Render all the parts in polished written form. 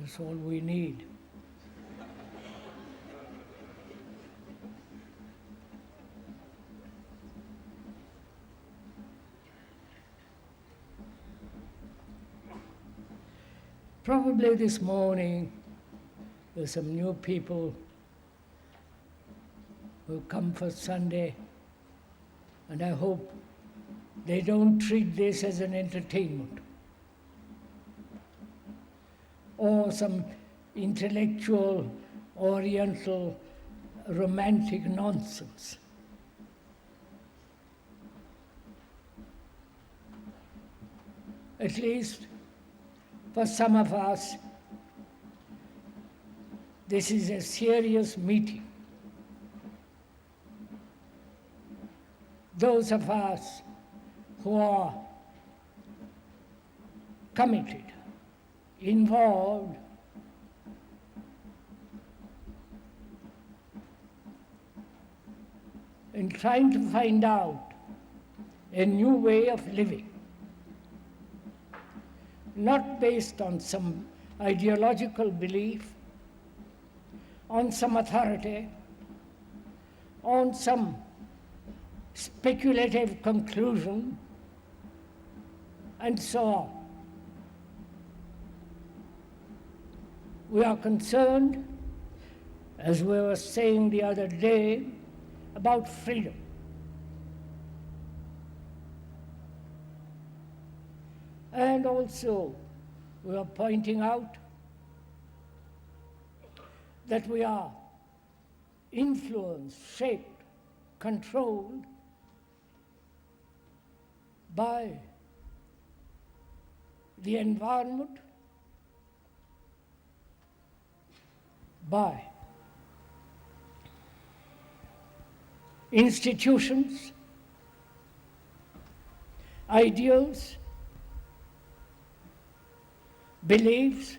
That's all we need. Probably this morning there's some new people who come for Sunday, and I hope they don't treat this as an entertainment or some intellectual, oriental, romantic nonsense. At least for some of us, this is a serious meeting. Those of us who are committed, involved, in trying to find out a new way of living, not based on some ideological belief, on some authority, on some speculative conclusion, and so on. We are concerned, as we were saying the other day, about freedom. And also, we are pointing out that we are influenced, shaped, controlled by the environment, by institutions, ideals, beliefs,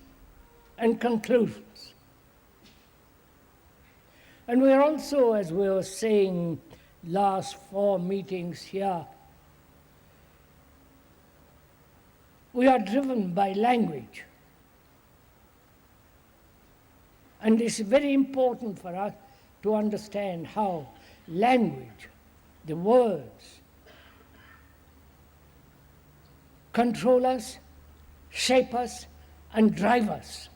and conclusions. And we are also, as we were saying last 4 meetings here, we are driven by language. And it's very important for us to understand how language, the words, control us, shape us, and drive us,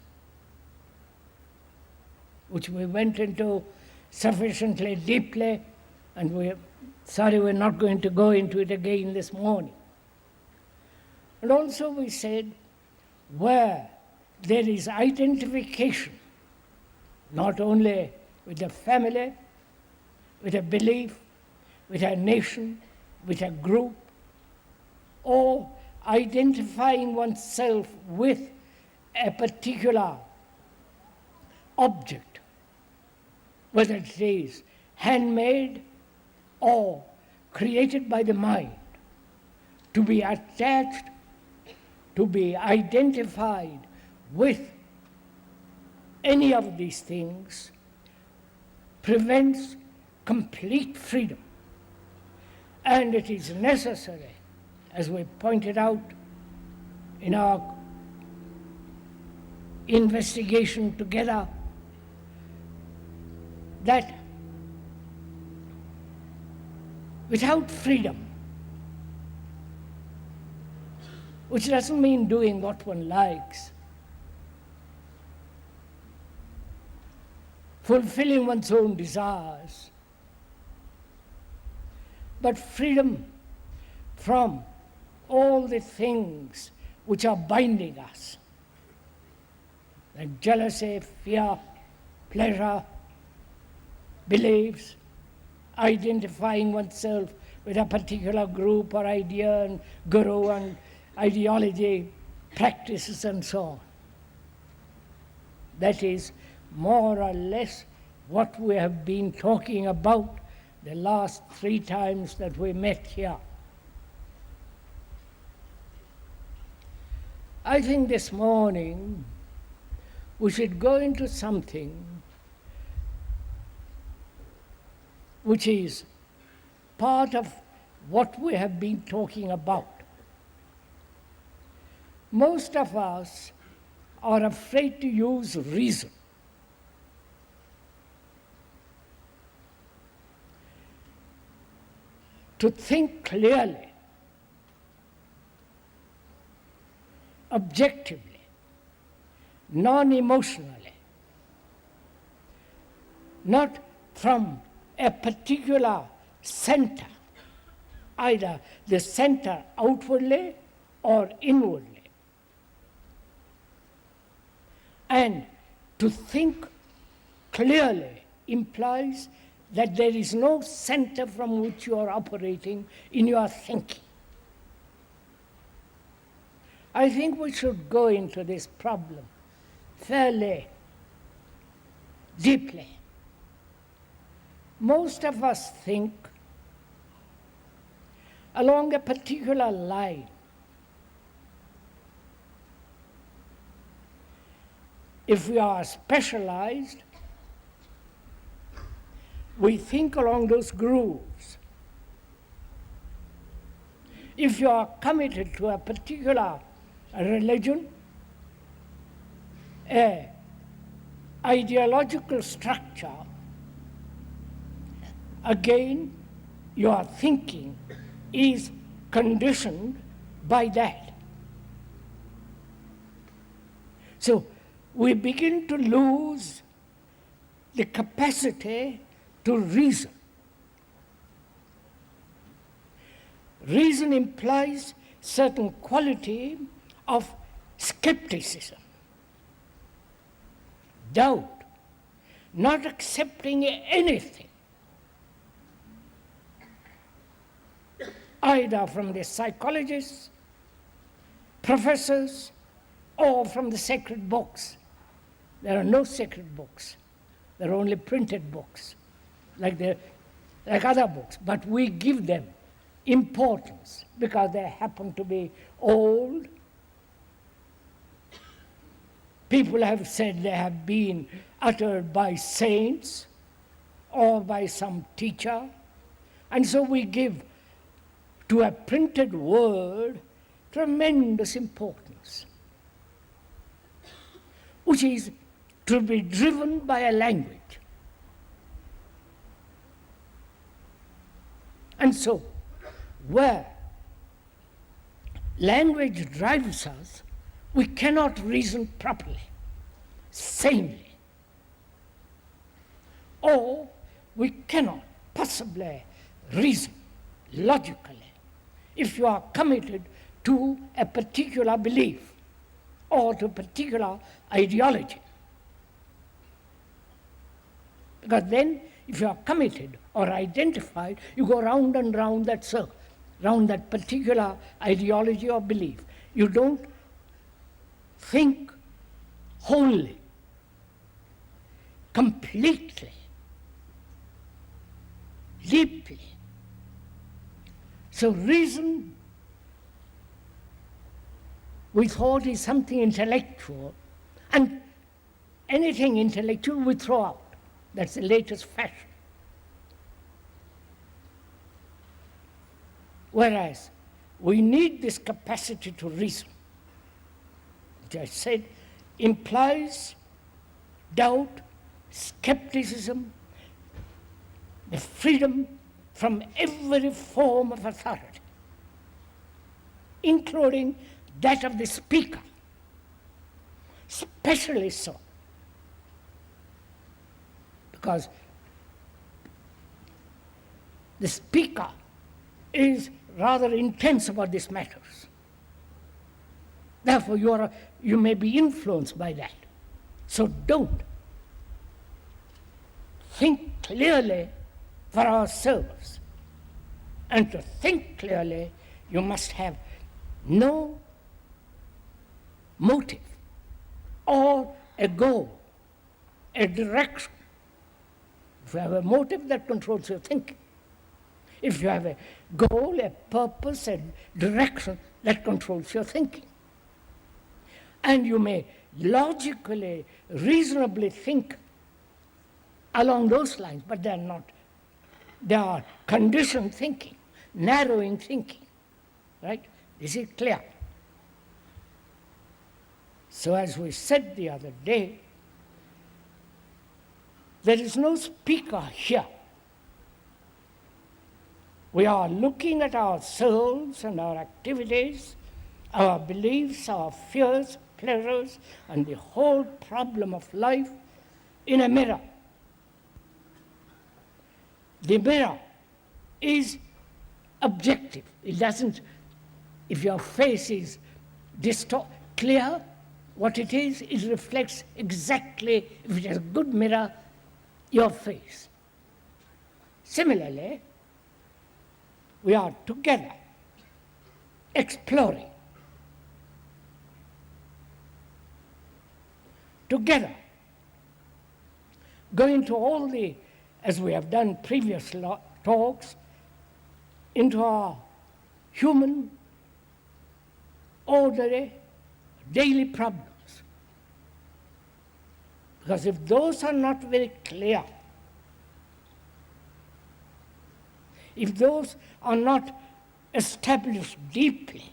which we went into sufficiently deeply, and we're not going to go into it again this morning. And also we said, where there is identification, not only with a family, with a belief, with a nation, with a group, or identifying oneself with a particular object, whether it is handmade or created by the mind, to be attached, to be identified with any of these things prevents complete freedom. And it is necessary, as we pointed out in our investigation together, that without freedom, which doesn't mean doing what one likes, fulfilling one's own desires, but freedom from all the things which are binding us, like jealousy, fear, pleasure, beliefs, identifying oneself with a particular group or idea and guru and ideology, practices and so on. That is more or less what we have been talking about the last 3 times that we met here. I think this morning we should go into something which is part of what we have been talking about. Most of us are afraid to use reason. To think clearly, objectively, non-emotionally, not from a particular center, either the center outwardly or inwardly. And to think clearly implies that there is no center from which you are operating in your thinking. I think we should go into this problem fairly deeply. Most of us think along a particular line. If we are specialized, we think along those grooves. If you are committed to a particular religion, an ideological structure, again, your thinking is conditioned by that. So we begin to lose the capacity to reason. Reason implies certain quality of skepticism, doubt, not accepting anything, either from the psychologists, professors, or from the sacred books. There are no sacred books. There are only printed books, like other books. But we give them importance because they happen to be old. People have said they have been uttered by saints or by some teacher. And so we give to a printed word tremendous importance, which is to be driven by a language. And so, where language drives us, we cannot reason properly, sanely. Or we cannot possibly reason logically if you are committed to a particular belief or to a particular ideology. Because then, if you are committed or identified, you go round and round that circle, round that particular ideology or belief. You don't think wholly, completely, deeply. So reason, we thought, is something intellectual, and anything intellectual we throw out. That's the latest fashion. Whereas we need this capacity to reason, which I said implies doubt, skepticism, the freedom from every form of authority, including that of the speaker, especially so. Because the speaker is rather intense about these matters. Therefore, you may be influenced by that. So don't. Think clearly for ourselves. And to think clearly, you must have no motive or a goal, a direction. If you have a motive, that controls your thinking. If you have a goal, a purpose, a direction, that controls your thinking. And you may logically, reasonably think along those lines, but they're not. They are conditioned thinking, narrowing thinking, right? Is it clear? So as we said the other day, there is no speaker here. We are looking at ourselves and our activities, our beliefs, our fears, pleasures, and the whole problem of life in a mirror. The mirror is objective. It doesn't, if your face is clear, what it is, it reflects exactly, if it is a good mirror, your face. Similarly, we are together, exploring, together, going to all the, as we have done previous talks, into our human, ordinary, daily problems. Because if those are not very clear, if those are not established deeply,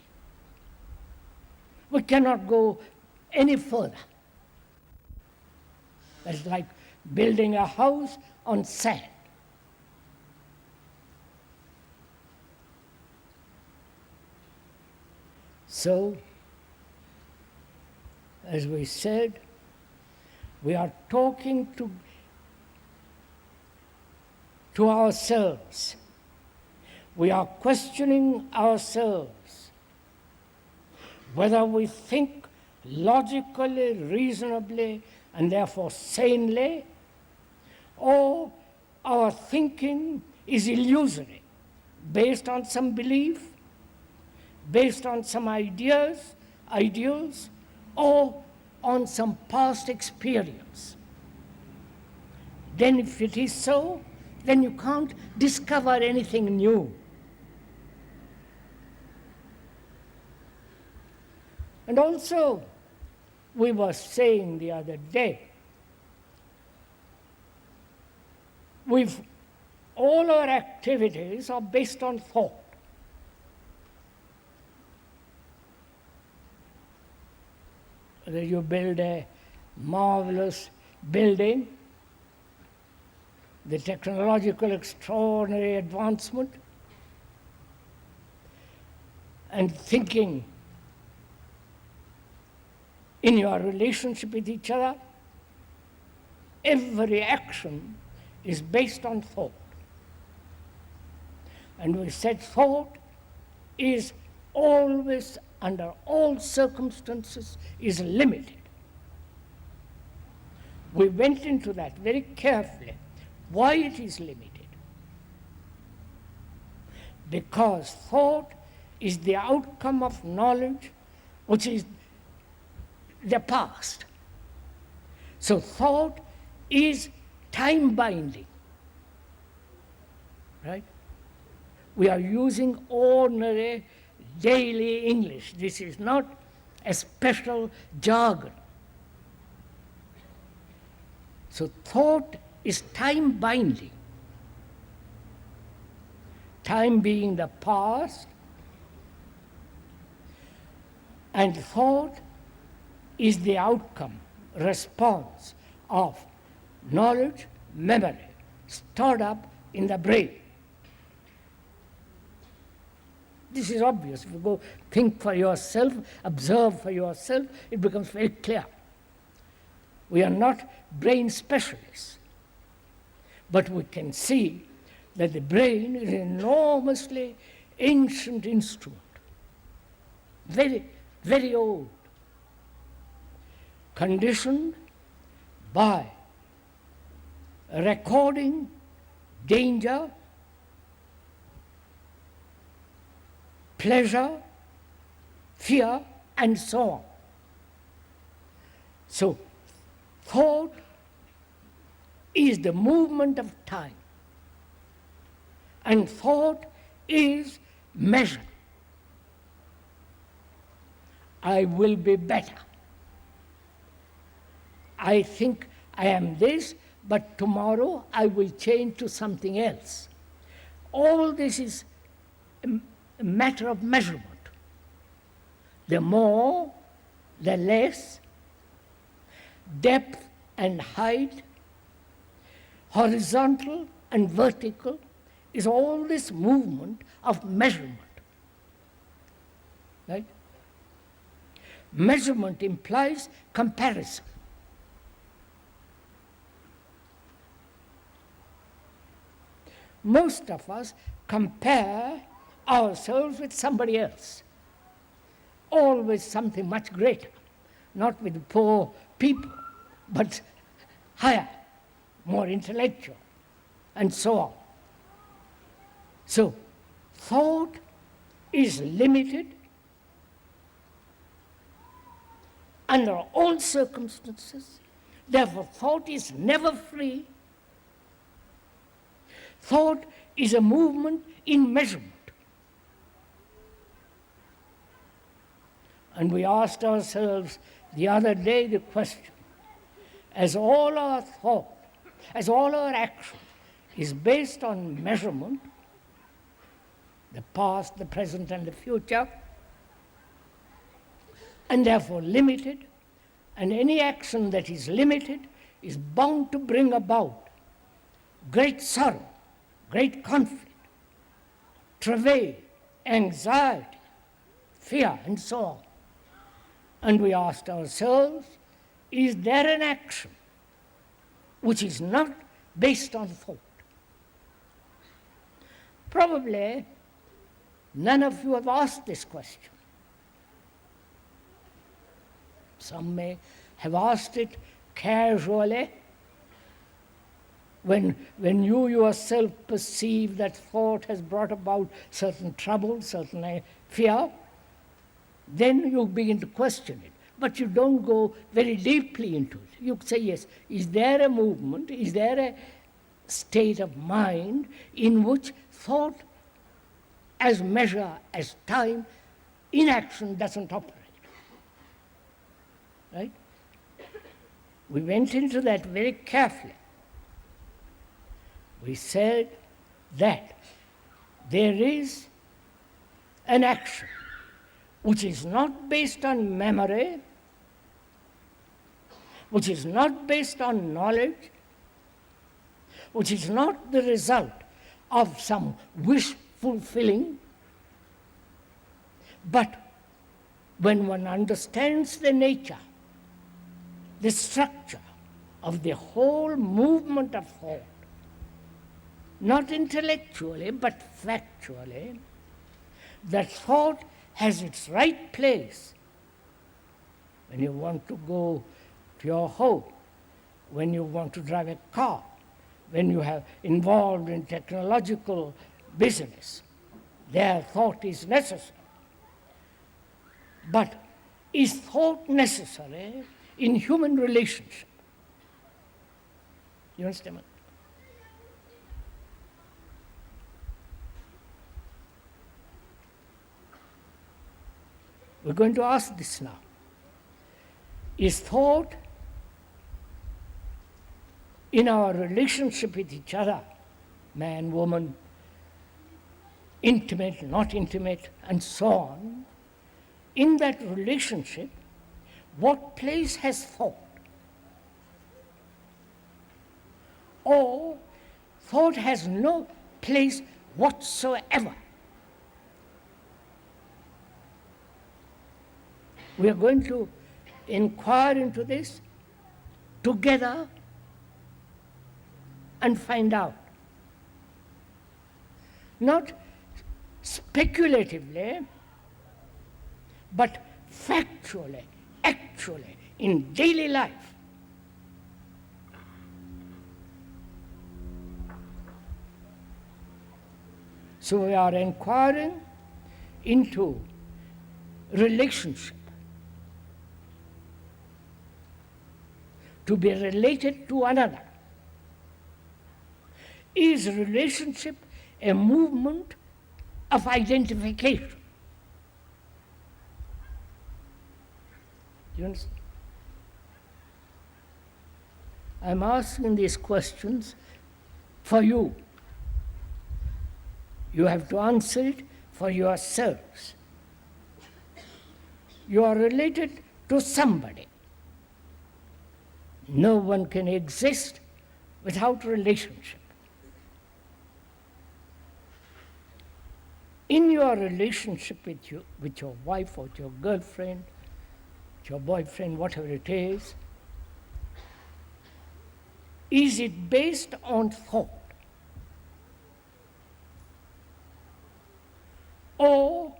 we cannot go any further. It's like building a house on sand. So, as we said, we are talking to ourselves. We are questioning ourselves whether we think logically, reasonably, and therefore sanely, or our thinking is illusory, based on some belief, based on some ideas, ideals, or on some past experience. Then if it is so, then you can't discover anything new. And also, we were saying the other day, all our activities are based on thought. Whether you build a marvelous building, the technological extraordinary advancement, and thinking in your relationship with each other, every action is based on thought. And we said thought is always, under all circumstances, is limited. We went into that very carefully, why it is limited. Because thought is the outcome of knowledge, which is the past. So thought is time-binding, right? We are using ordinary daily English. This is not a special jargon. So thought is time-binding. Time being the past, and thought is the outcome, response of knowledge, memory, stored up in the brain. This is obvious. If you go think for yourself, observe for yourself, it becomes very clear. We are not brain specialists, but we can see that the brain is an enormously ancient instrument, very, very old, conditioned by recording danger, pleasure, fear, and so on. So, thought is the movement of time, and thought is measure. I will be better. I think I am this, but tomorrow I will change to something else. All this is a matter of measurement. The more, the less, depth and height, horizontal and vertical, is all this movement of measurement. Right? Measurement implies comparison. Most of us compare ourselves with somebody else, always something much greater, not with poor people, but higher, more intellectual, and so on. So, thought is limited under all circumstances. Therefore, thought is never free. Thought is a movement in measurement. And we asked ourselves the other day the question, as all our thought, as all our action is based on measurement, the past, the present, and the future, and therefore limited, and any action that is limited is bound to bring about great sorrow, great conflict, travail, anxiety, fear, and so on. And we asked ourselves, is there an action which is not based on thought? Probably none of you have asked this question. Some may have asked it casually when you yourself perceive that thought has brought about certain trouble, certain fear, then you begin to question it. But you don't go very deeply into it. You say, yes, is there a movement, is there a state of mind in which thought as measure, as time, in action doesn't operate? Right? We went into that very carefully. We said that there is an action which is not based on memory, which is not based on knowledge, which is not the result of some wish fulfilling, but when one understands the nature, the structure of the whole movement of thought, not intellectually but factually, that thought has its right place when you want to go to your home, when you want to drive a car, when you have involved in technological business. There thought is necessary. But is thought necessary in human relationship? You understand? We're going to ask this now. Is thought in our relationship with each other, man, woman, intimate, not intimate, and so on, in that relationship, what place has thought? Or thought has no place whatsoever? We are going to inquire into this together and find out. Not speculatively, but factually, actually, in daily life. So we are inquiring into relationship, to be related to another. Is relationship a movement of identification? You understand? I'm asking these questions for you. You have to answer it for yourselves. You are related to somebody. No one can exist without relationship. In your relationship with your wife or with your girlfriend, with your boyfriend, whatever it is it based on thought? Or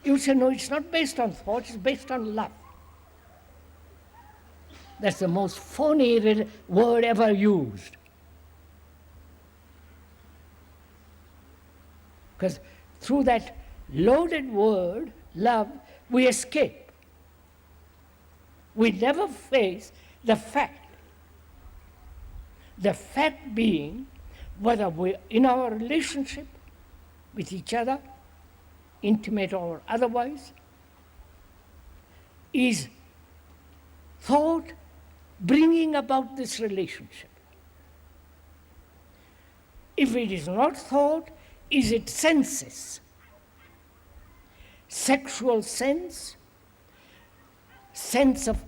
you say, no, it's not based on thought, it's based on love. That's the most phony word ever used. Because through that loaded word, love, we escape. We never face the fact. The fact being, whether we're in our relationship with each other, intimate or otherwise, is thought bringing about this relationship. If it is not thought, is it senses? Sexual sense of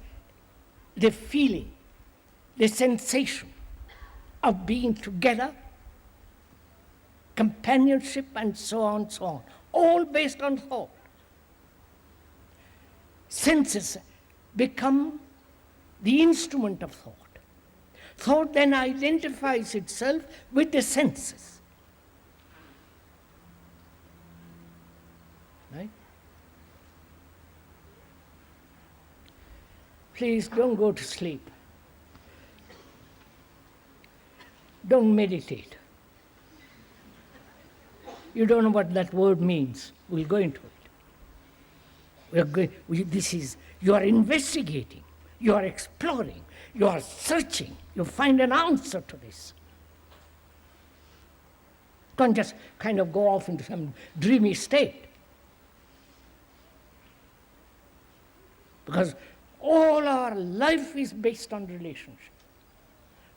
the feeling, the sensation of being together, companionship, and so on, all based on thought. Senses become the instrument of thought. Thought then identifies itself with the senses. Right? Please don't go to sleep. Don't meditate. You don't know what that word means. We'll go into it. You are investigating, you are exploring, you are searching, you find an answer to this. Don't just kind of go off into some dreamy state. Because all our life is based on relationship.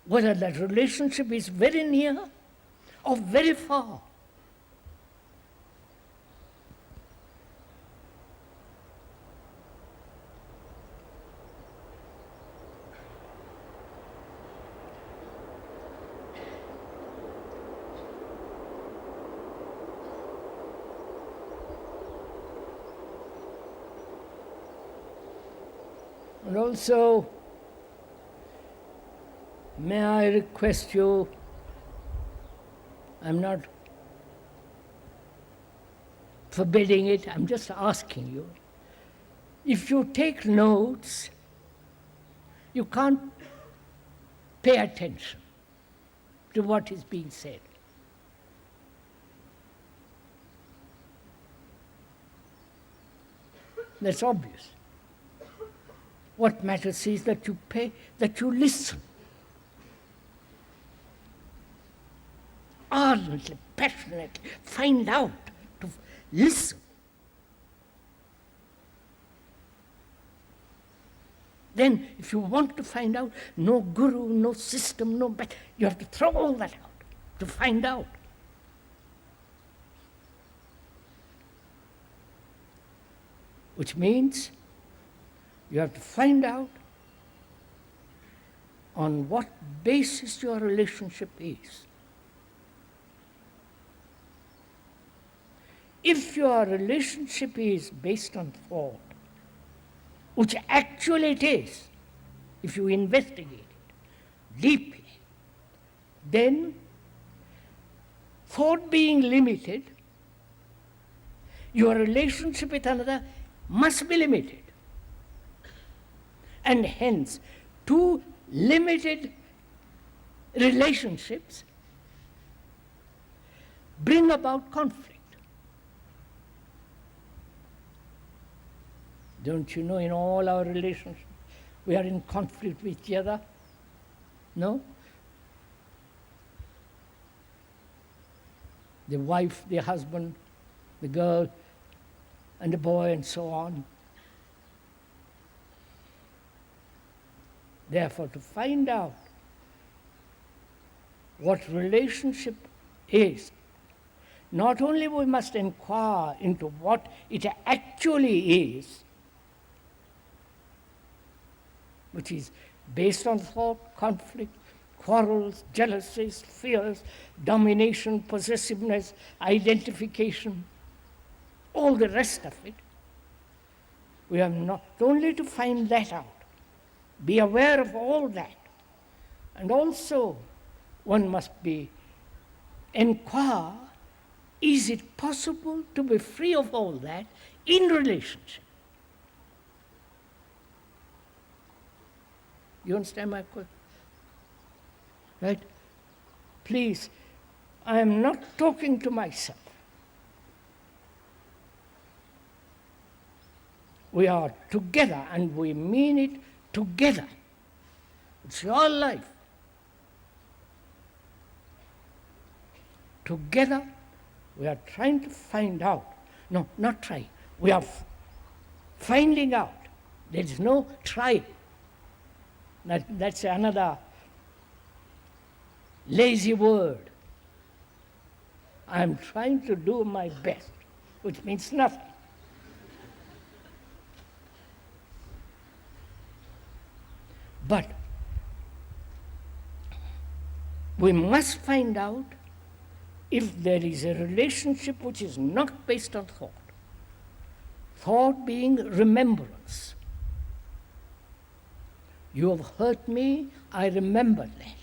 Whether that relationship is very near or very far. And also, may I request you, I'm not forbidding it, I'm just asking you, if you take notes, you can't pay attention to what is being said. That's obvious. What matters is that you pay, that you listen. Ardently, passionately, find out, to listen. Then, if you want to find out, no guru, no system, you have to throw all that out to find out. Which means you have to find out on what basis your relationship is. If your relationship is based on thought, which actually it is, if you investigate it deeply, then thought being limited, your relationship with another must be limited. And hence, two limited relationships bring about conflict. Don't you know, in all our relationships, we are in conflict with each other? No? The wife, the husband, the girl, and the boy, and so on. Therefore, to find out what relationship is, not only we must inquire into what it actually is, which is based on thought, conflict, quarrels, jealousies, fears, domination, possessiveness, identification, all the rest of it. We have not only to find that out, be aware of all that, and also one must inquire, is it possible to be free of all that in relationship? You understand my question? Right? Please, I am not talking to myself. We are together, and we mean it together. It's your life. Together, we are trying to find out. No, not trying. We are finding out. There is no try. That's another lazy word. I'm trying to do my best, which means nothing. But we must find out if there is a relationship which is not based on thought. Thought being remembrance. You have hurt me, I remember that.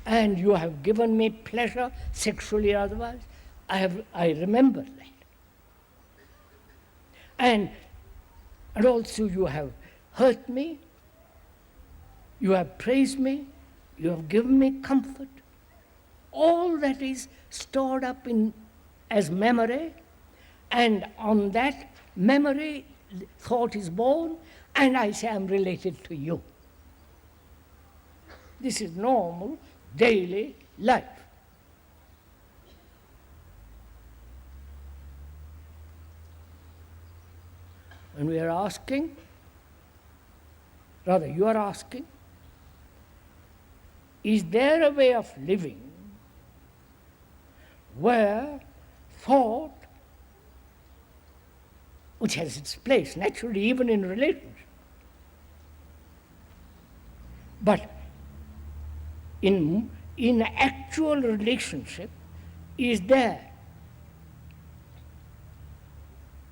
And you have given me pleasure, sexually or otherwise, I remember that. And also you have hurt me, you have praised me, you have given me comfort. All that is stored up as memory, and on that memory, thought is born, and I say I'm related to you. This is normal, daily life. And we are asking, rather you are asking, is there a way of living where thought, which has its place naturally even in relationship, but in actual relationship, is there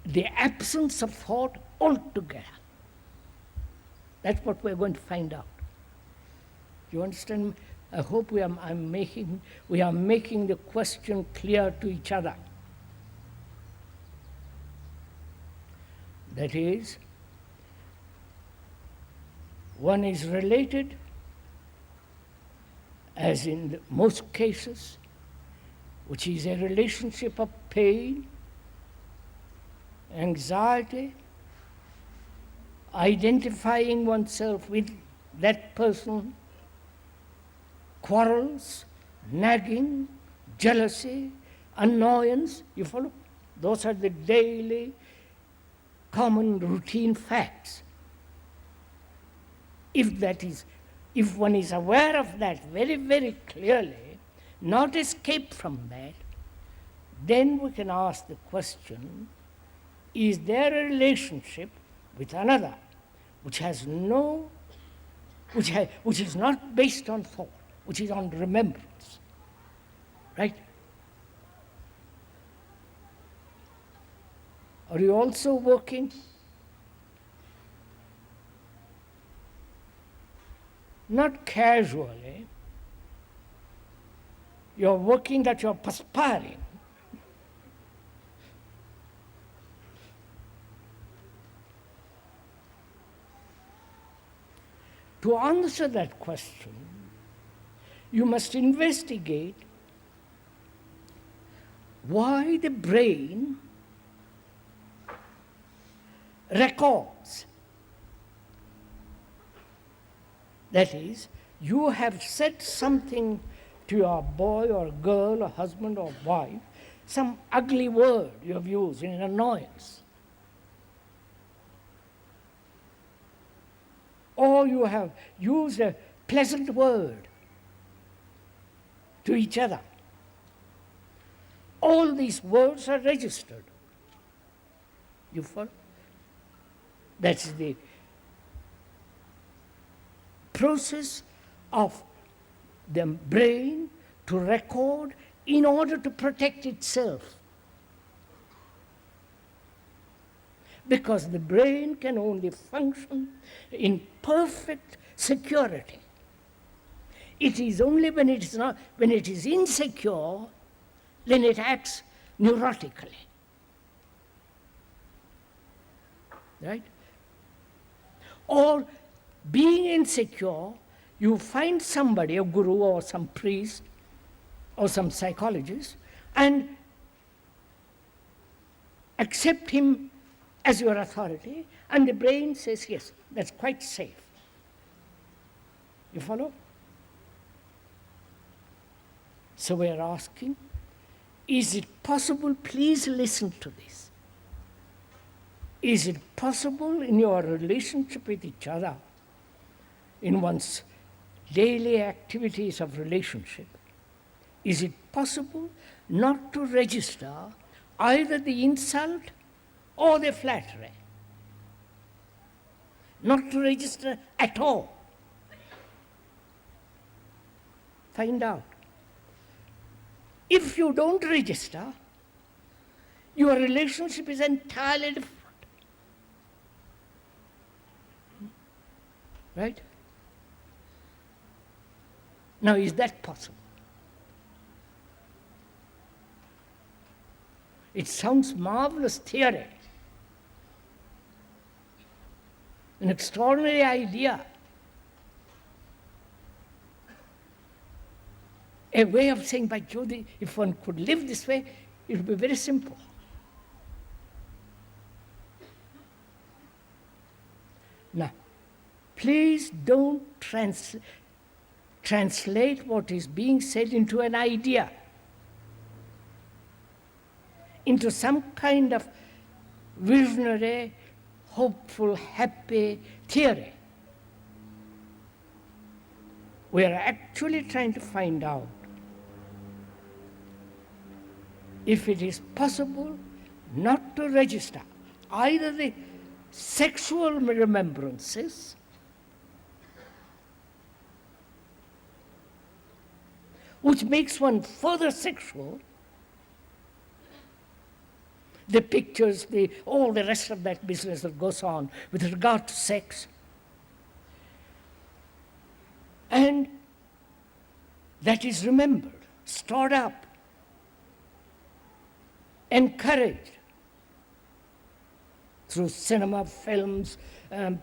the absence of thought altogether? That's what we're going to find out. You understand? I hope we are making the question clear to each other. That is, one is related, as in most cases, which is a relationship of pain, anxiety, identifying oneself with that person, quarrels, nagging, jealousy, annoyance. You follow? Those are the daily, common, routine facts. If one is aware of that very, very clearly, not escape from that, then we can ask the question, is there a relationship with another which is not based on thought, which is on remembrance? Right? Are you also working? Not casually. You're working that you're perspiring. To answer that question, you must investigate why the brain records. That is, you have said something to your boy or girl or husband or wife, some ugly word you have used in annoyance. Or you have used a pleasant word to each other. All these words are registered. You follow? That's the process of the brain to record in order to protect itself. Because the brain can only function in perfect security. It is only when it is insecure, then it acts neurotically. Right? Or being insecure, you find somebody, a guru or some priest or some psychologist, and accept him as your authority, and the brain says, yes, that's quite safe. You follow? So we are asking, is it possible, please listen to this, is it possible in your relationship with each other, in one's daily activities of relationship, is it possible not to register either the insult or the flattery? Not to register at all. Find out. If you don't register, your relationship is entirely different. Right? Now, is that possible? It sounds marvelous theory, an extraordinary idea, a way of saying, by Jyoti, if one could live this way, it would be very simple. Now, please don't translate what is being said into an idea, into some kind of visionary, hopeful, happy theory. We are actually trying to find out if it is possible not to register either the sexual remembrances which makes one further sexual, the pictures, all the rest of that business that goes on with regard to sex. And that is remembered, stored up, encouraged through cinema, films,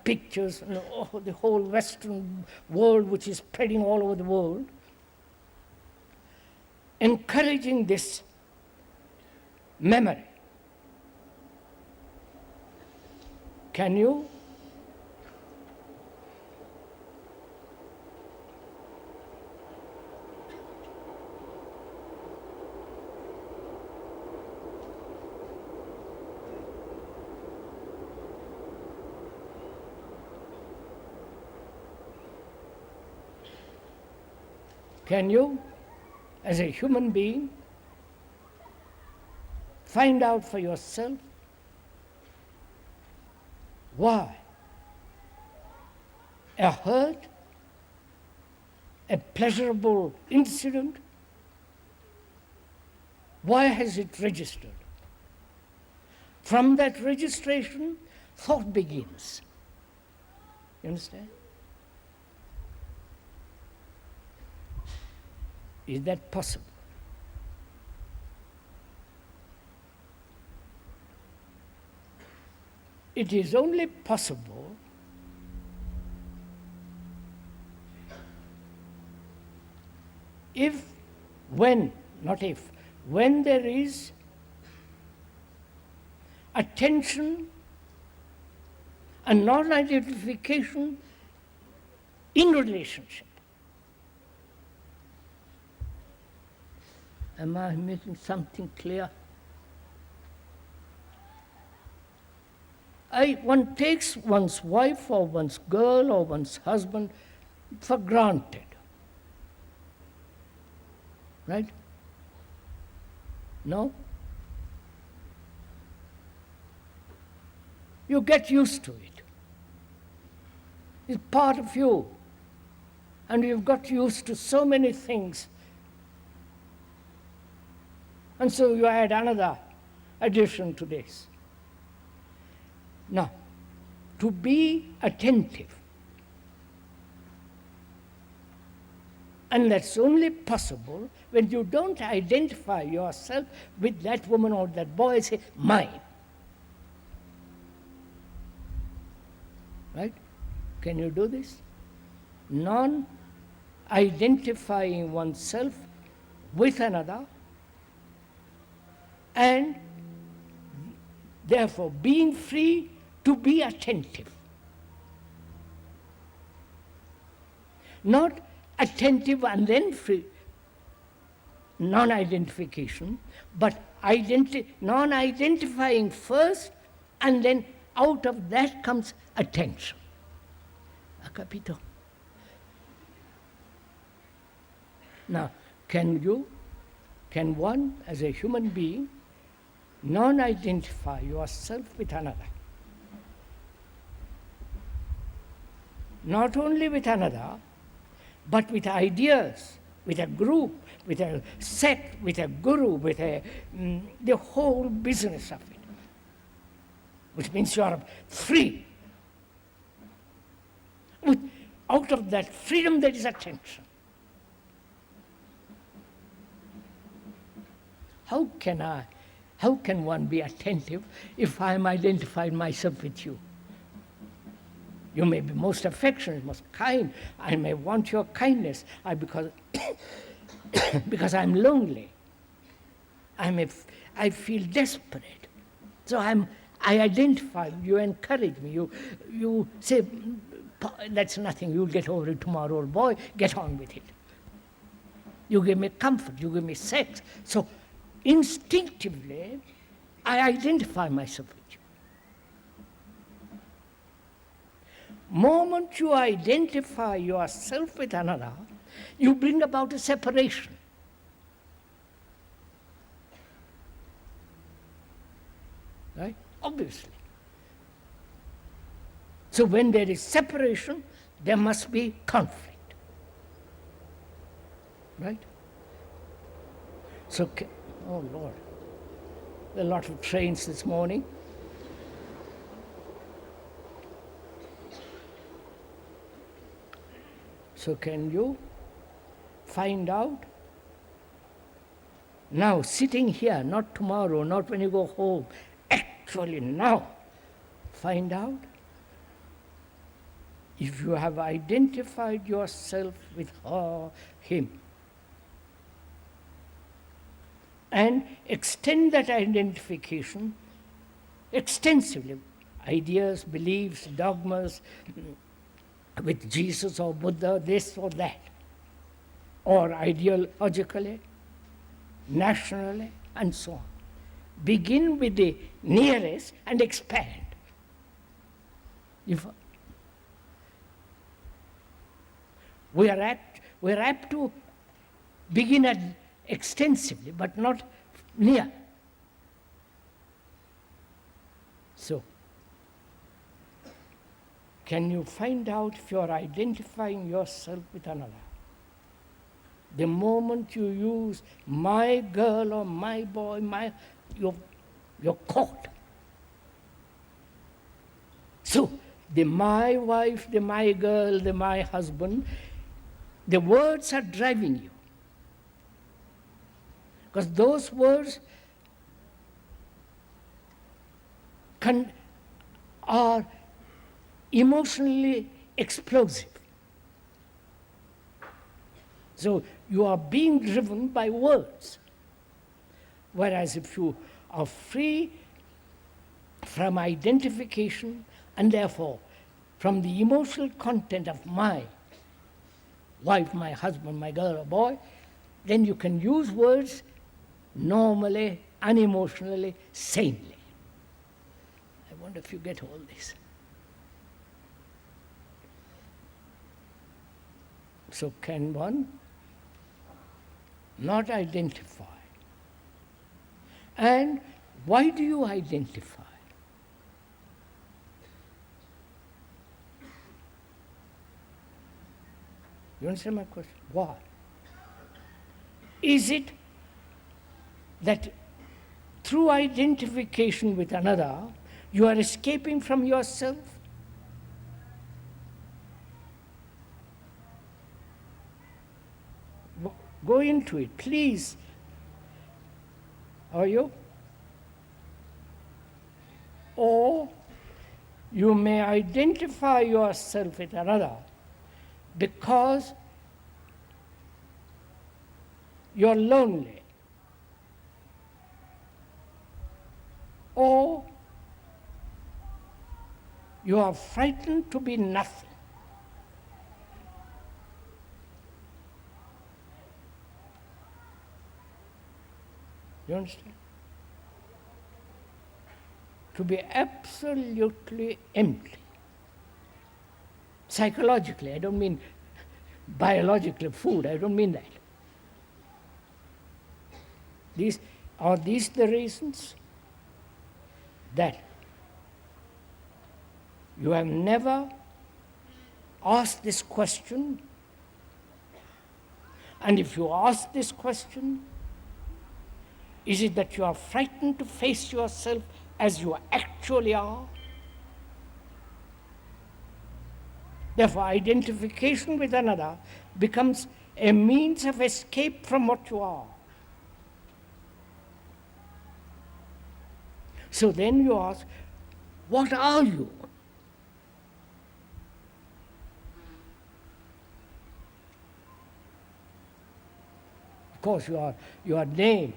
pictures, and the whole Western world, which is spreading all over the world, encouraging this memory. Can you? Can you, as a human being, find out for yourself why a hurt, a pleasurable incident, why has it registered? From that registration, thought begins. You understand? Is that possible? It is only possible if, when, not if, when there is attention and non-identification in relationship. Am I making something clear? One takes one's wife or one's girl or one's husband for granted. Right? No? You get used to it. is part of you. And you've got used to so many things. And so you add another addition to this. Now, to be attentive, and that's only possible when you don't identify yourself with that woman or that boy, say, mine. Right? Can you do this? Non-identifying oneself with another, and therefore being free to be attentive. Not attentive and then free, non-identification, but non-identifying first, and then out of that comes attention. Ha capito? Now, can one, as a human being, non-identify yourself with another? Not only with another, but with ideas, with a group, with a sect, with a guru, with the whole business of it. Which means you are free. Out of that freedom there is attention. How can one be attentive if I am identifying myself with you? You may be most affectionate, most kind. I may want your kindness because I'm lonely. I feel desperate. So I identify, you encourage me, you say, that's nothing, you'll get over it tomorrow, old boy, get on with it. You give me comfort, you give me sex. So instinctively, I identify myself with you. Moment you identify yourself with another, you bring about a separation. Right? Obviously. So when there is separation, there must be conflict. Right? So, oh Lord, there are a lot of trains this morning. So can you find out now, sitting here, not tomorrow, not when you go home, actually now, find out if you have identified yourself with her, him, and extend that identification extensively, ideas, beliefs, dogmas, with Jesus or Buddha, this or that, or ideologically, nationally, and so on. Begin with the nearest and expand. We're apt to begin extensively, but not near. So, can you find out if you're identifying yourself with another? The moment you use my girl or my boy, you're caught. So, the my wife, the my girl, the my husband, the words are driving you. Because those words are emotionally explosive. So you are being driven by words. Whereas if you are free from identification and therefore from the emotional content of my wife, my husband, my girl or boy, then you can use words normally, unemotionally, sanely. I wonder if you get all this. So can one not identify? And why do you identify? You understand my question? Why? Is it that through identification with another, you are escaping from yourself? Go into it, please. Are you? Or you may identify yourself with another because you're lonely, or you are frightened to be nothing. You understand? To be absolutely empty. Psychologically, I don't mean biologically, food, I don't mean that. Are these the reasons that you have never asked this question? And if you ask this question, is it that you are frightened to face yourself as you actually are? Therefore, identification with another becomes a means of escape from what you are. So then you ask, what are you? Of course, your name,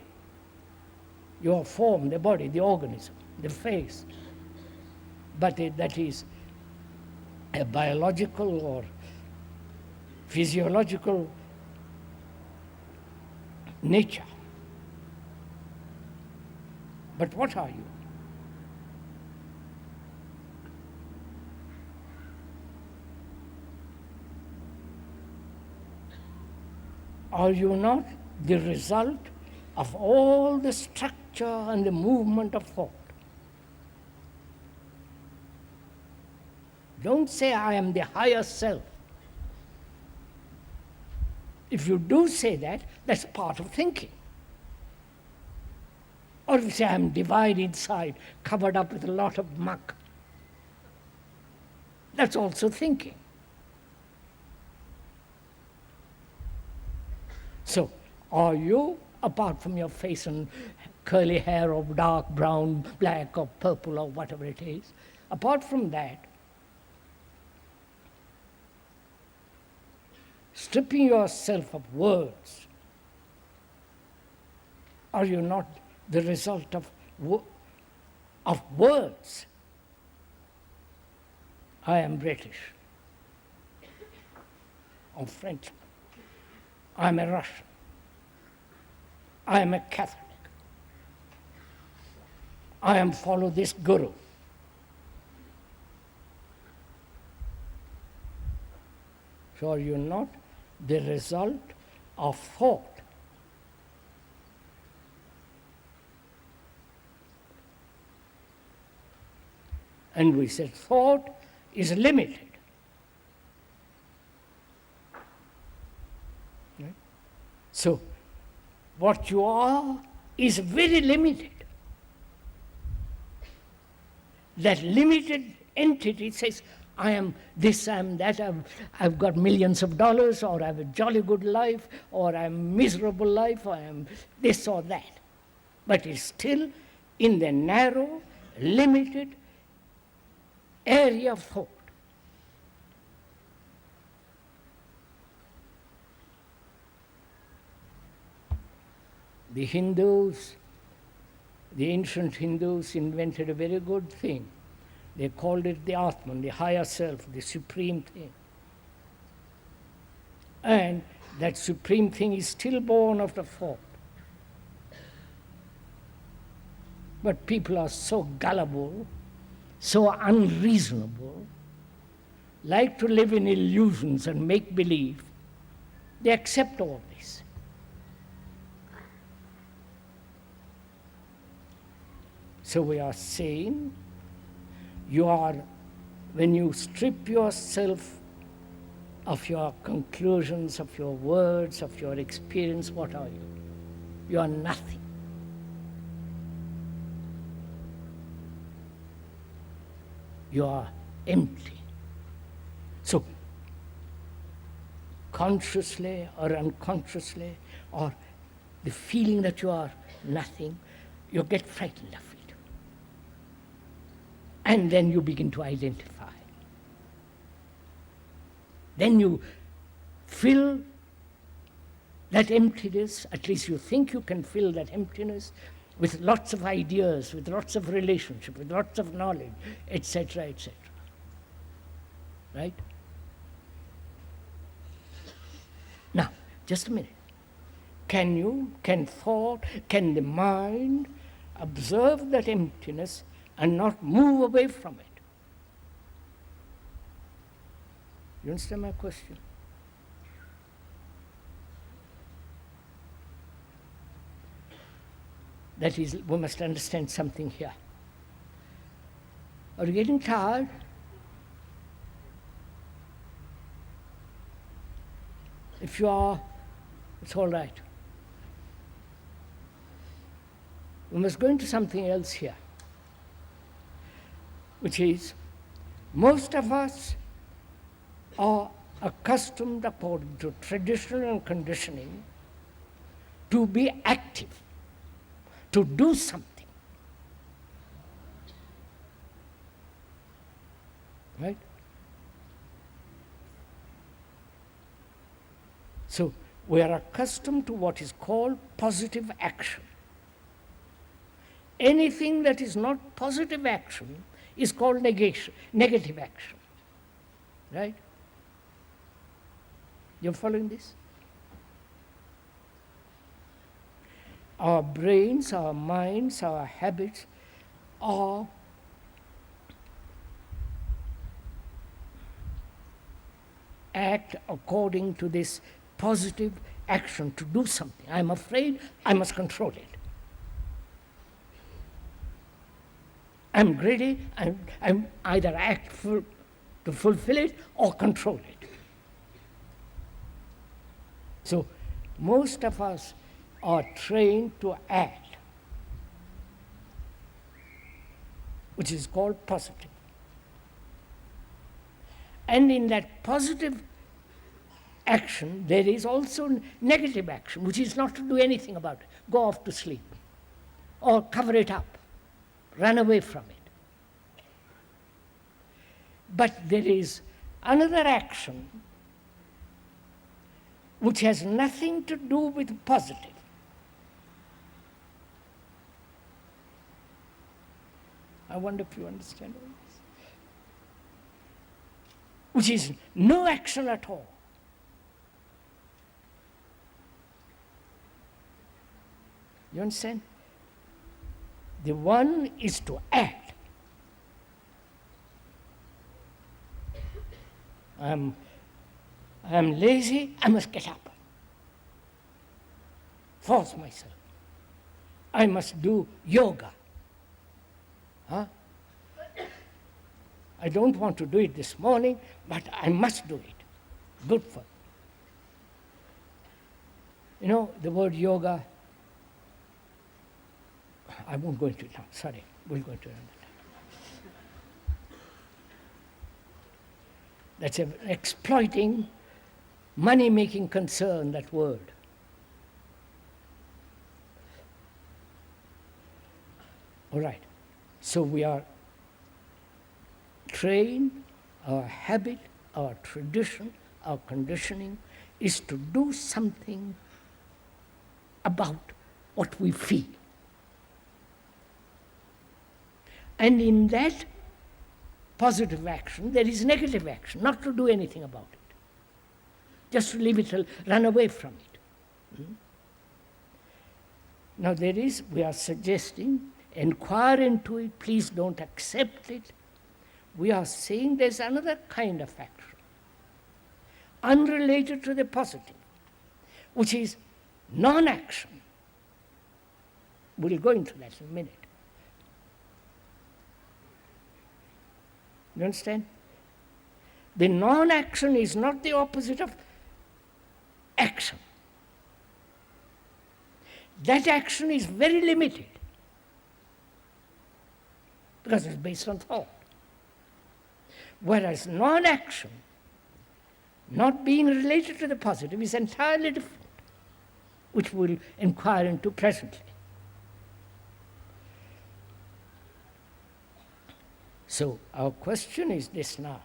your form, the body, the organism, the face. But that is a biological or physiological nature. But what are you? Are you not the result of all the structure and the movement of thought? Don't say, I am the higher self. If you do say that, that's part of thinking. Or if you say, I am divine inside, covered up with a lot of muck, that's also thinking. So, are you, apart from your face and curly hair or dark brown, black or purple or whatever it is, apart from that, stripping yourself of words, are you not the result of words? I am British, or French. I am a Russian. I am a Catholic. I am follow this guru. So are you not the result of thought? And we said thought is limited. Right? So what you are is very limited. That limited entity says, I am this, I am that, I've got millions of dollars, or I have a jolly good life, or I am miserable life, or I am this or that. But it's still in the narrow, limited area of thought. The Hindus, the ancient Hindus invented a very good thing. They called it the Atman, the higher self, the supreme thing. And that supreme thing is still born out of thought. But people are so gullible, so unreasonable, like to live in illusions and make believe. They accept all this. So we are saying, when you strip yourself of your conclusions, of your words, of your experience. What are you? You are nothing. You are empty. So, consciously or unconsciously, or the feeling that you are nothing, you get frightened of it. And then you begin to identify. Then you fill that emptiness, at least you think you can fill that emptiness, with lots of ideas, with lots of relationship, with lots of knowledge, etc., etc. Right? Now, just a minute. Can thought, can the mind observe that emptiness and not move away from it? You understand my question? That is, we must understand something here. Are you getting tired? If you are, it's all right. We must go into something else here, which is, most of us are accustomed, according to tradition and conditioning, to be active, to do something. Right? So we are accustomed to what is called positive action. Anything that is not positive action is called negative action. Right? You're following this? Our brains, our minds, our habits are act according to this positive action, to do something. I'm afraid, I must control it. I'm greedy, I'm either act to fulfill it or control it. So most of us are trained to act, which is called positive. And in that positive action, there is also negative action, which is not to do anything about it. Go off to sleep, or cover it up, run away from it. But there is another action which has nothing to do with positive. I wonder if you understand all this. Which is no action at all. You understand? The one is to act. I'm lazy, I must get up. Force myself. I must do yoga. Huh? I don't want to do it this morning, but I must do it. Good for you. You know, the word yoga, I won't go into it now, sorry, we'll go into it another time. That's an exploiting, money-making concern, that word. All right, so we are trained, our habit, our tradition, our conditioning is to do something about what we feel. And in that positive action, there is negative action, not to do anything about it. Just to leave it, run away from it. Now we are suggesting, inquire into it, please don't accept it. We are saying there's another kind of action, unrelated to the positive, which is non-action. We'll go into that in a minute. You understand? The non-action is not the opposite of action. That action is very limited because it's based on thought. Whereas non-action, not being related to the positive, is entirely different, which we'll inquire into presently. So our question is this now.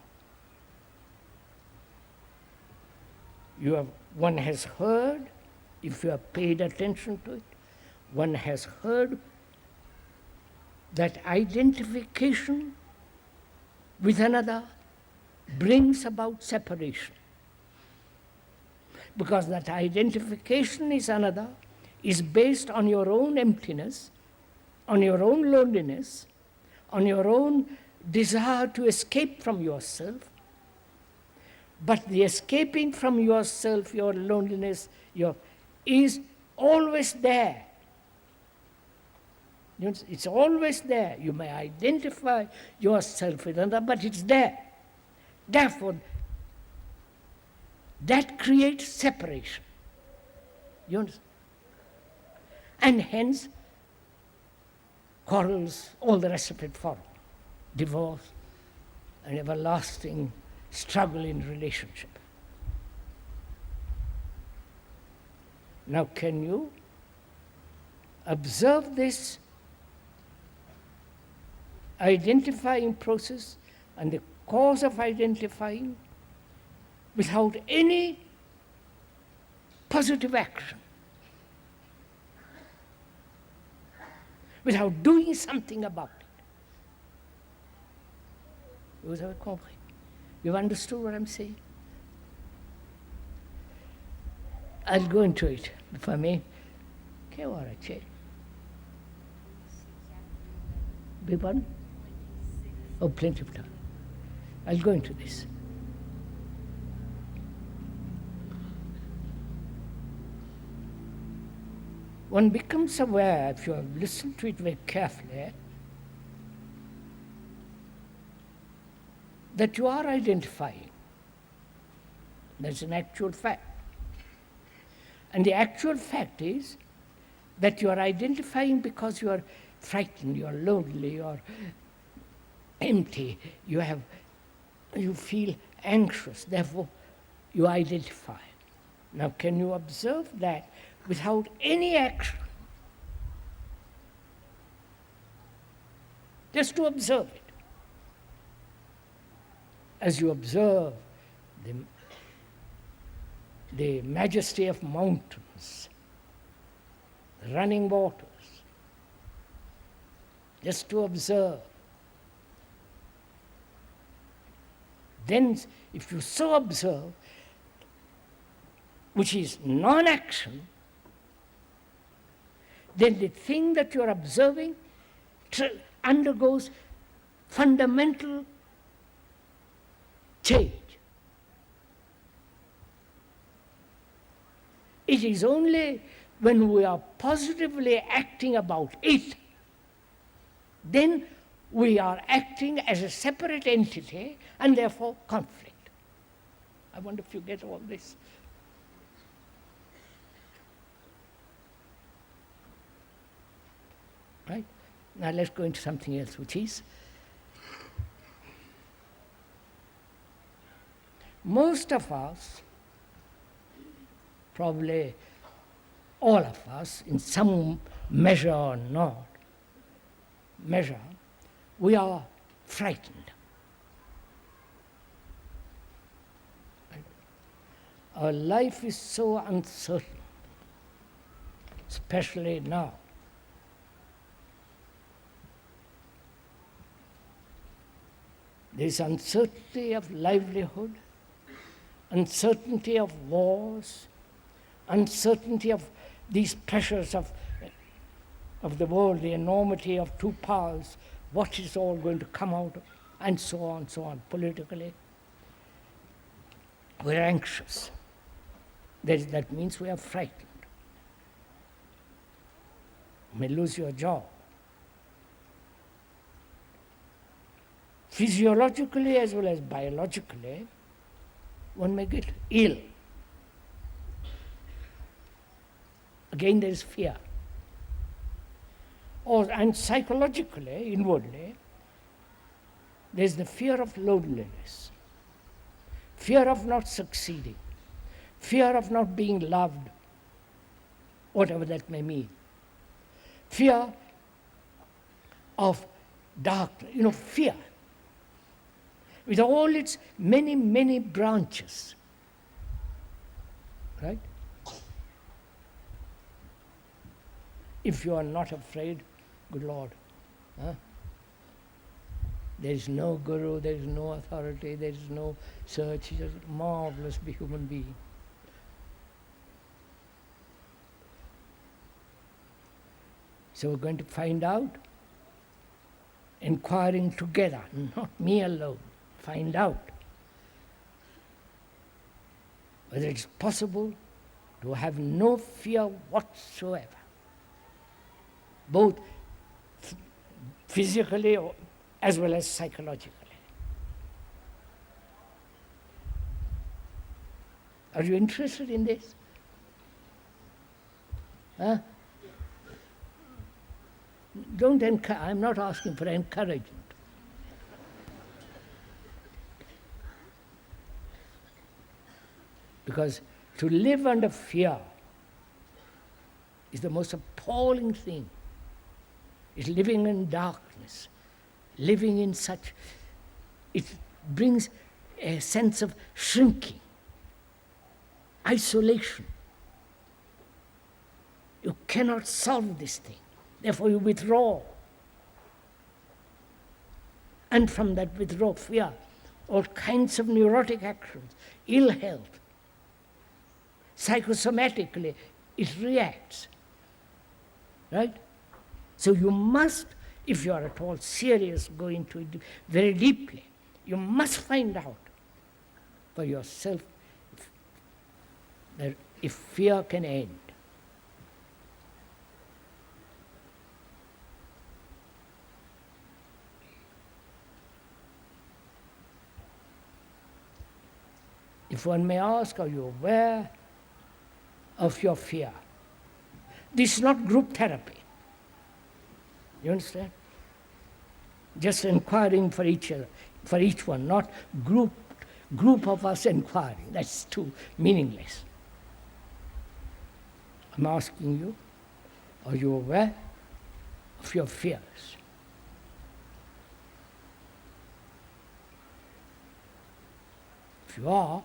One has heard, if you have paid attention to it, one has heard that identification with another brings about separation. Because that identification is another is based on your own emptiness, on your own loneliness, on your own desire to escape from yourself. But the escaping from yourself, your loneliness, is always there. It's always there. You may identify yourself with another, but it's there. Therefore, that creates separation. You understand? And hence, quarrels, all the rest of it follow. Divorce, an everlasting struggle in relationship. Now, can you observe this identifying process and the cause of identifying without any positive action, without doing something about it? Vous avez compris? You've understood what I'm saying? I'll go into it, if I may. Okay, all right, check. Big one? Oh, plenty of time. I'll go into this. One becomes aware, if you have listened to it very carefully, that you are identifying. That's an actual fact. And the actual fact is that you are identifying because you are frightened, you are lonely, you are empty, you feel anxious, therefore you identify. Now, can you observe that without any action? Just to observe it. As you observe the majesty of mountains, the running waters, just to observe. Then, if you so observe, which is non-action, then the thing that you are observing undergoes fundamental change. It is only when we are positively acting about it, then we are acting as a separate entity and therefore conflict. I wonder if you get all this. Right? Now let's go into something else, which is most of us, probably all of us, in some measure or not measure, we are frightened. Right? Our life is so uncertain, especially now. There is uncertainty of livelihood, uncertainty of wars, uncertainty of these pressures of the world, the enormity of two powers, what is all going to come out of, and so on, politically. We're anxious. That means we are frightened. You may lose your job. Physiologically as well as biologically, one may get ill. Again, there is fear. And psychologically, inwardly, there is the fear of loneliness, fear of not succeeding, fear of not being loved, whatever that may mean, fear of darkness, fear, with all its many, many branches, right? If you are not afraid, good Lord, there is no guru, there is no authority, there is no search, just a marvelous human being. So we're going to find out, inquiring together, not me alone, find out whether it's possible to have no fear whatsoever, both physically as well as psychologically. Are you interested in this? I'm not asking for encouragement. Because to live under fear is the most appalling thing. It's living in darkness, living in such, it brings a sense of shrinking, isolation. You cannot solve this thing. Therefore you withdraw. And from that withdrawal, fear, all kinds of neurotic actions, ill health. Psychosomatically, it reacts. Right? So you must, if you are at all serious, go into it very deeply. You must find out for yourself that if fear can end. If one may ask, are you aware of your fear? This is not group therapy. You understand? Just inquiring for each other, for each one, not group of us inquiring. That's too meaningless. I'm asking you, are you aware of your fears? If you are,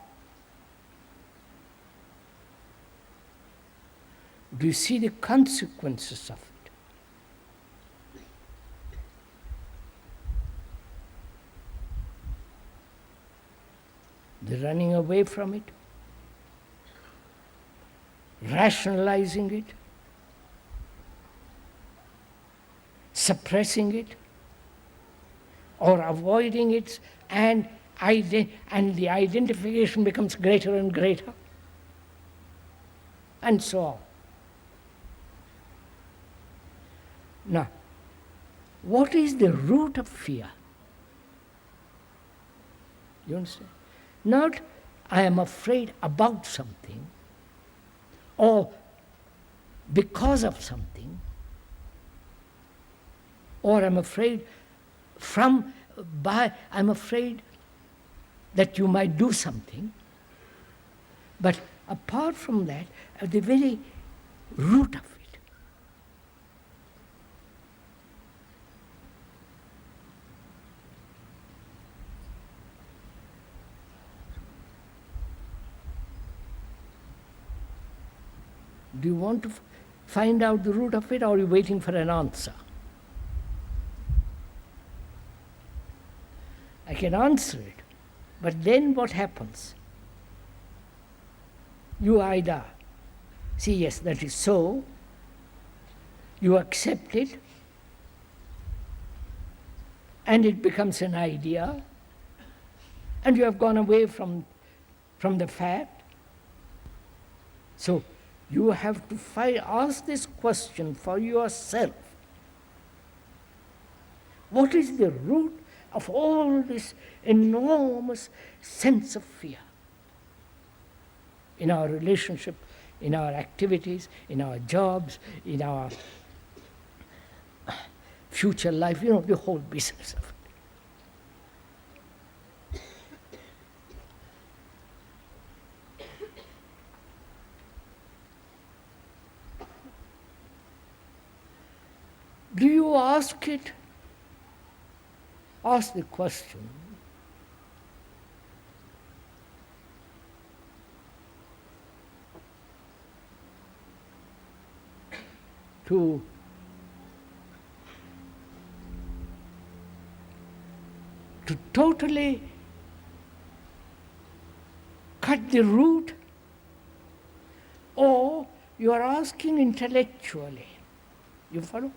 do you see the consequences of it? The running away from it, rationalizing it, suppressing it, or avoiding it, and the identification becomes greater and greater, and so on. Now, what is the root of fear? You understand? Not, I am afraid about something, or because of something, or I'm afraid I'm afraid that you might do something. But apart from that, at the very root of it, do you want to find out the root of it, or are you waiting for an answer? I can answer it, but then what happens? You either see, yes, that is so, you accept it, and it becomes an idea, and you have gone away from the fact. So you have to ask this question for yourself. What is the root of all this enormous sense of fear? in our relationship, in our activities, in our jobs, in our future life, the whole business of it. Do you ask it? Ask the question. To totally cut the root, or you are asking intellectually. You follow?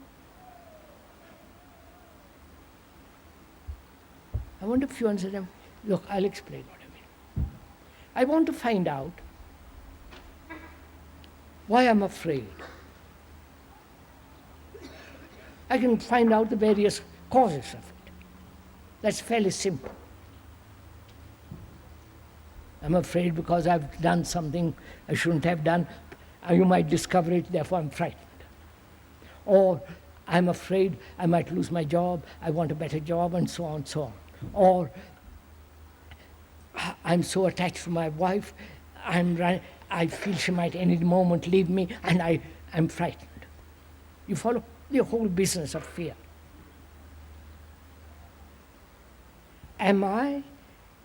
I wonder if you understand. Look, I'll explain what I mean. I want to find out why I'm afraid. I can find out the various causes of it. That's fairly simple. I'm afraid because I've done something I shouldn't have done. You might discover it, therefore I'm frightened. Or I'm afraid I might lose my job, I want a better job, and so on, so on. Or I'm so attached to my wife, I feel she might any moment leave me, and I'm frightened. You follow? The whole business of fear. Am I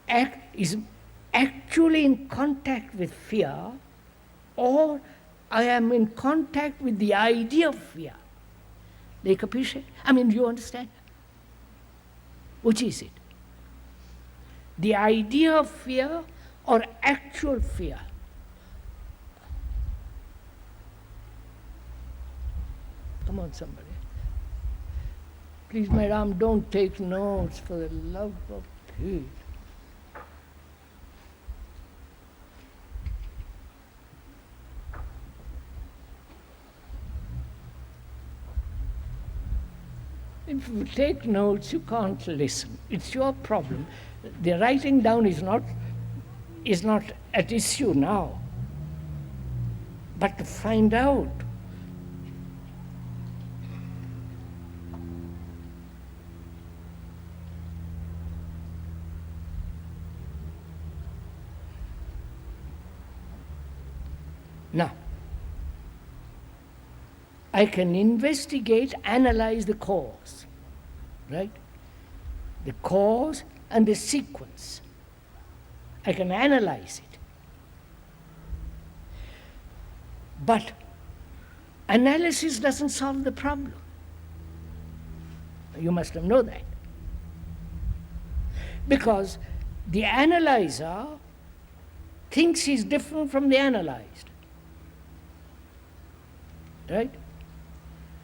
actually in contact with fear, or I am in contact with the idea of fear? Do you capisce? Do you understand? Which is it? The idea of fear or actual fear? Come on, somebody. Please, madam, don't take notes, for the love of Pete. If you take notes, you can't listen. It's your problem. The writing down is not at issue now. But to find out. Now, I can investigate, analyze the cause, right? The cause and the sequence. I can analyze it. But analysis doesn't solve the problem. You must have known that. Because the analyzer thinks he's different from the analyzed. Right?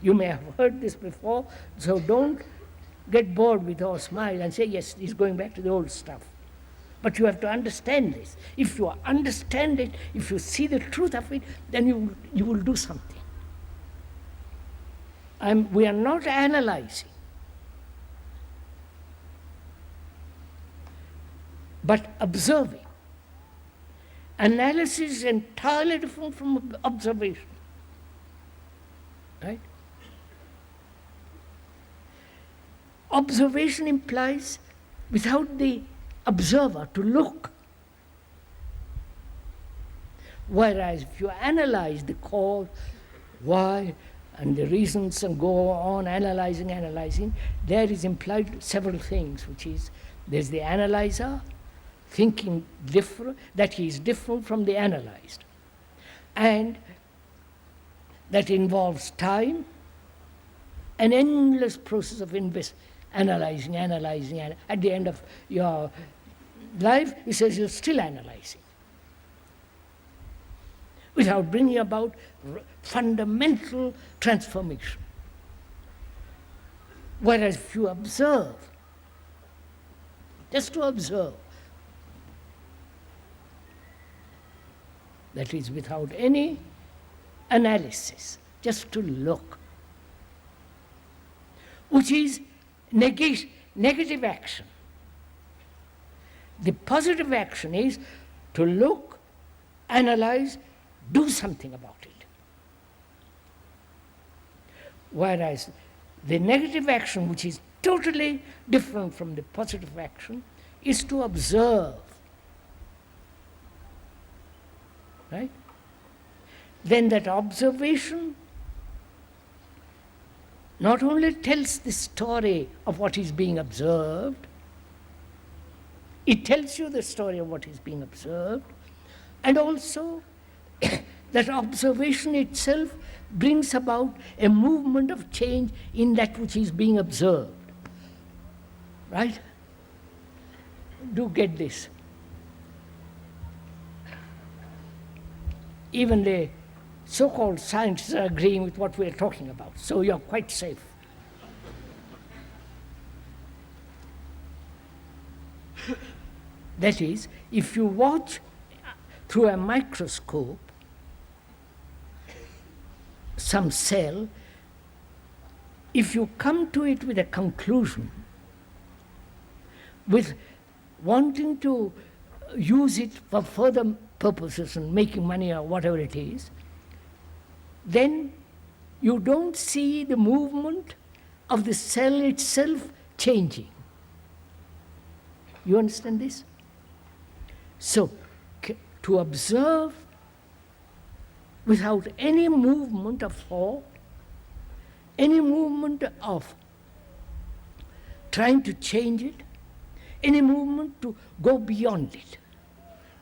You may have heard this before, so don't get bored with our smile and say, yes, he's going back to the old stuff. But you have to understand this. If you understand it, if you see the truth of it, then you will do something. We are not analyzing, but observing. Analysis is entirely different from observation. Right? Observation implies without the observer to look. Whereas if you analyze the cause, why, and the reasons, and go on analyzing, there is implied several things, which is there's the analyzer thinking different, that he is different from the analyzed. And that involves time, an endless process of analyzing. At the end of your life, he says you're still analyzing, without bringing about fundamental transformation. Whereas if you observe, just to observe, that is without any analysis, just to look, which is negative action. The positive action is to look analyze, do something about it. Whereas the negative action, which is totally different from the positive action, is to observe. Right? Then that observation not only tells the story of what is being observed, it tells you the story of what is being observed, and also that observation itself brings about a movement of change in that which is being observed. Right? Do get this. Even the so-called scientists are agreeing with what we're talking about, so you're quite safe. That is, if you watch through a microscope some cell, if you come to it with a conclusion, with wanting to use it for further purposes and making money or whatever it is, then you don't see the movement of the cell itself changing. You understand this? So, to observe without any movement of thought, any movement of trying to change it, any movement to go beyond it,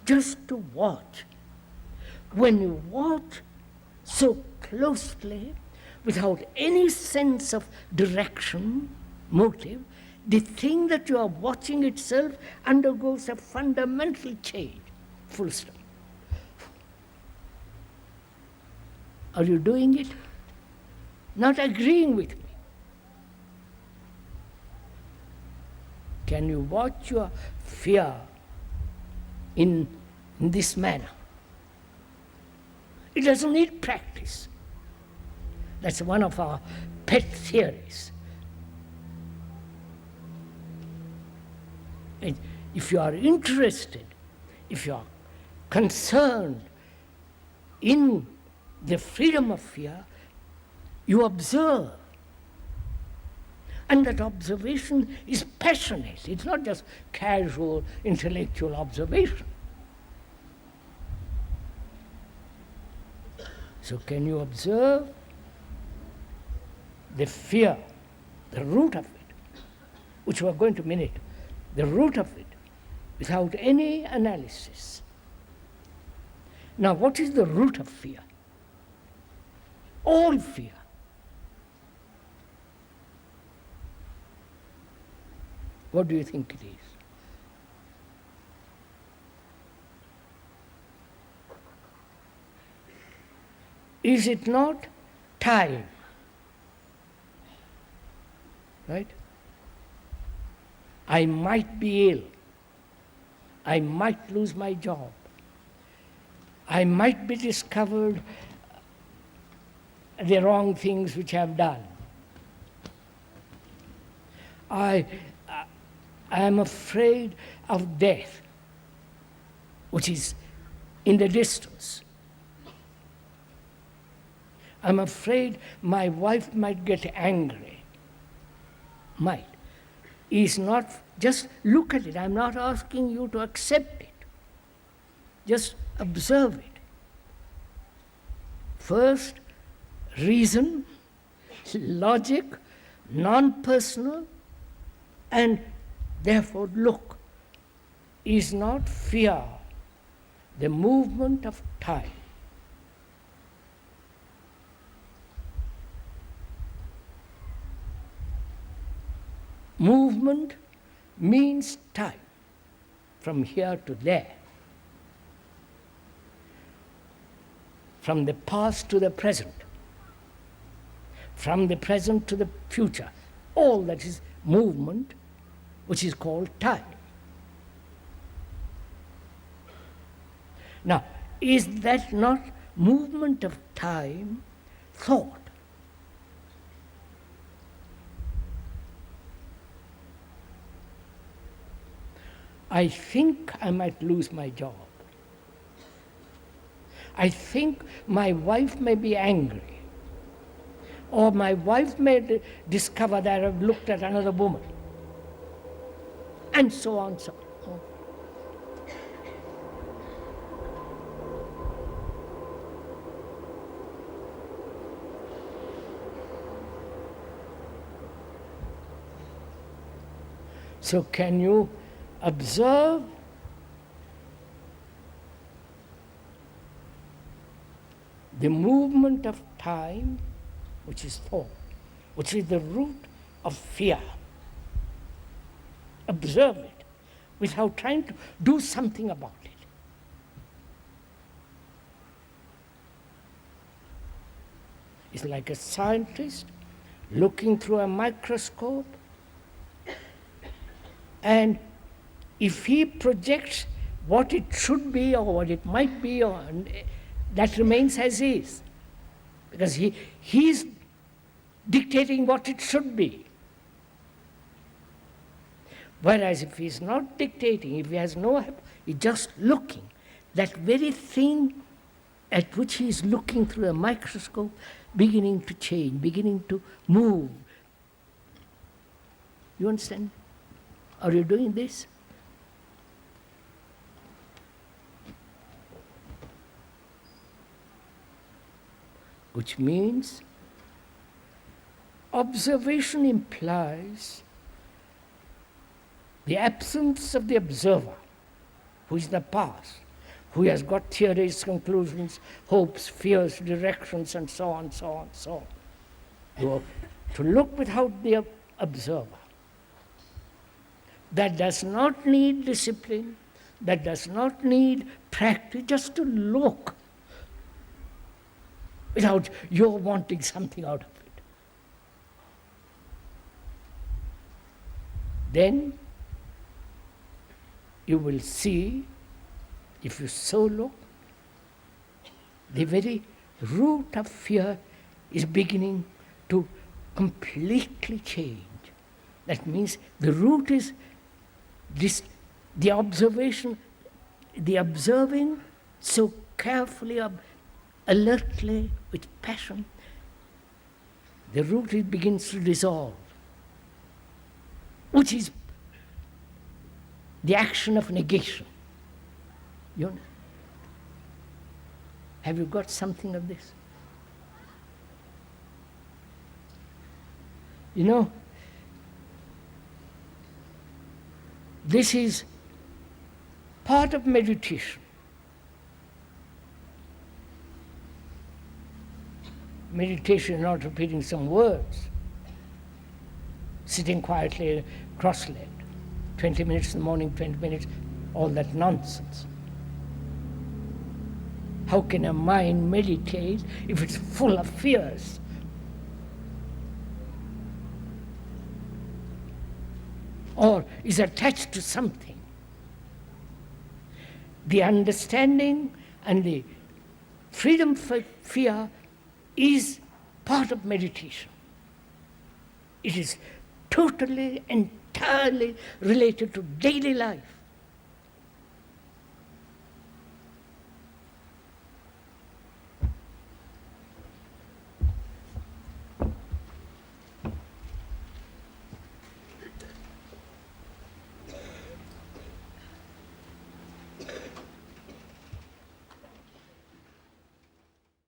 just to watch. When you watch so closely, without any sense of direction, motive, the thing that you are watching itself undergoes a fundamental change. Full stop. Are you doing it? Not agreeing with me. Can you watch your fear in this manner? It doesn't need practice. That's one of our pet theories. And if you are interested, if you are concerned in the freedom of fear, you observe. And that observation is passionate. It's not just casual intellectual observation. So can you observe the fear, the root of it, which we are going to minute, the root of it, without any analysis. Now, what is the root of fear? All fear. What do you think it is? Is it not time? Right? I might be ill. I might lose my job. I might be discovered the wrong things which I have done. I am afraid of death, which is in the distance. I'm afraid my wife might get angry. Might. Is not, just look at it. I'm not asking you to accept it. Just observe it. First, reason, logic, non-personal, and therefore look. Is not fear the movement of time? Movement means time, from here to there, from the past to the present, from the present to the future. All that is movement, which is called time. Now, is that not movement of time thought? I think I might lose my job. I think my wife may be angry, or my wife may discover that I've looked at another woman, and so on, so on. So can you observe the movement of time, which is thought, which is the root of fear? Observe it without trying to do something about it. It's like a scientist looking through a microscope, and if he projects what it should be or what it might be, that remains as is, because he's dictating what it should be. Whereas if he's not dictating, if he has no help, he's just looking, that very thing at which he is looking through a microscope beginning to change, beginning to move. You understand? Are you doing this? Which means observation implies the absence of the observer, who is the past, who has got theories, conclusions, hopes, fears, directions, and so on, so on, so on. To look without the observer. That does not need discipline, that does not need practice, just to look without your wanting something out of it. Then you will see, if you so look, the very root of fear is beginning to completely change. That means the root is the observation, the observing so carefully, alertly, with passion, the root begins to dissolve, which is the action of negation. You know? Have you got something of this? You know, this is part of meditation. Meditation is not repeating some words, sitting quietly cross-legged, 20 minutes in the morning, 20 minutes, all that nonsense. How can a mind meditate if it's full of fears? Or is attached to something? The understanding and the freedom from fear is part of meditation. It is totally, entirely related to daily life.